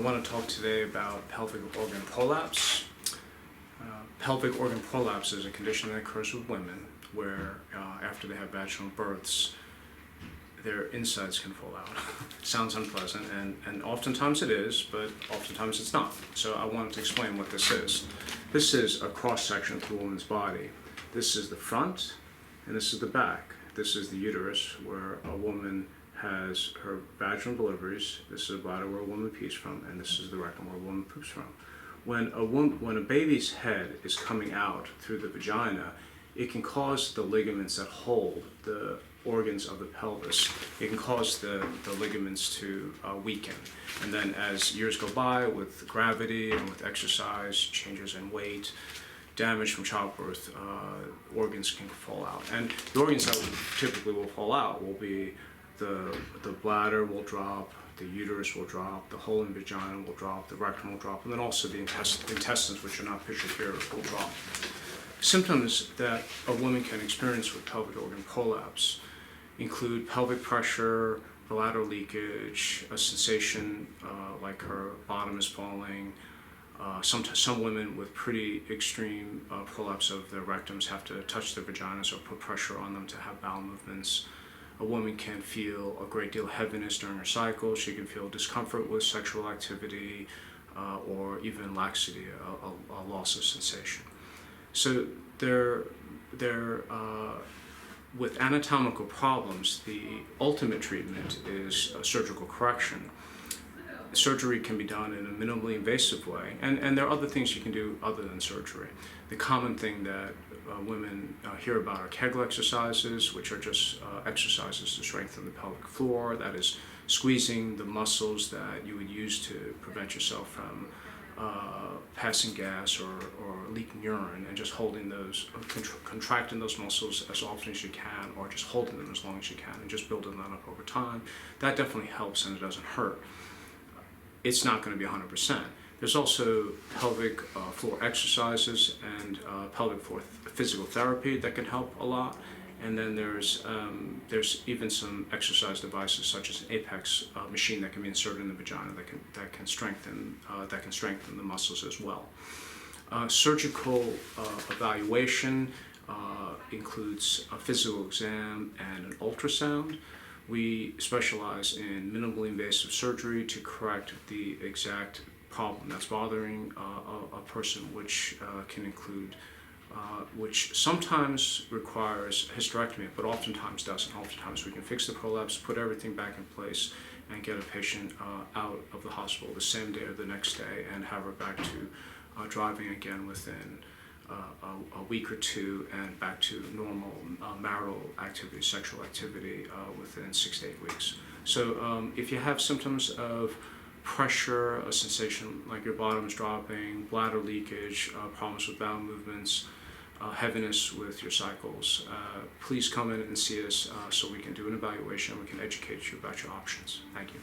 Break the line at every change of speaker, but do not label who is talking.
want to talk today about pelvic organ prolapse. Pelvic organ prolapse is a condition that occurs with women where after they have vaginal births, their insides can fall out. Sounds unpleasant, and oftentimes it is, but oftentimes it's not. So I wanted to explain what this is. This is a cross-section of the woman's body. This is the front, and this is the back. This is the uterus, where a woman has her vaginal deliveries. This is the bladder where a woman pees from, and this is the rectum where a woman poops from. When a baby's head is coming out through the vagina, it can cause the ligaments that hold the organs of the pelvis. It can cause the ligaments to weaken. And then as years go by with gravity and with exercise, changes in weight, damage from childbirth, organs can fall out. And the organs that typically will fall out will be the bladder will drop, the uterus will drop, the whole in vagina will drop, the rectum will drop, and then also the intestines, which are not pictured here, will drop. Symptoms that a woman can experience with pelvic organ prolapse include pelvic pressure, bladder leakage, a sensation like her bottom is falling. Some women with pretty extreme prolapse of their rectums have to touch their vaginas or put pressure on them to have bowel movements. A woman can feel a great deal of heaviness during her cycle. She can feel discomfort with sexual activity or even laxity, a loss of sensation. So with anatomical problems, the ultimate treatment is a surgical correction. Surgery can be done in a minimally invasive way, and there are other things you can do other than surgery. The common thing that women hear about are Kegel exercises, which are just exercises to strengthen the pelvic floor. That is squeezing the muscles that you would use to prevent yourself from passing gas or leaking urine, and just holding those, contracting those muscles as often as you can, or just holding them as long as you can, and just building that up over time. That definitely helps, and it doesn't hurt. It's not going to be 100%. There's also pelvic floor exercises and pelvic floor physical therapy that can help a lot. And then there's even some exercise devices such as an Apex machine that can be inserted in the vagina that can strengthen the muscles as well. Surgical evaluation includes a physical exam and an ultrasound. We specialize in minimally invasive surgery to correct the exact problem that's bothering a person, which can include, which sometimes requires hysterectomy, but oftentimes doesn't. Oftentimes we can fix the prolapse, put everything back in place, and get a patient out of the hospital the same day or the next day, and have her back to driving again within a week or two, and back to normal marital activity, sexual activity within 6 to 8 weeks. So if you have symptoms of pressure, a sensation like your bottom is dropping, bladder leakage, problems with bowel movements, heaviness with your cycles, please come in and see us so we can do an evaluation. We can educate you about your options. Thank you.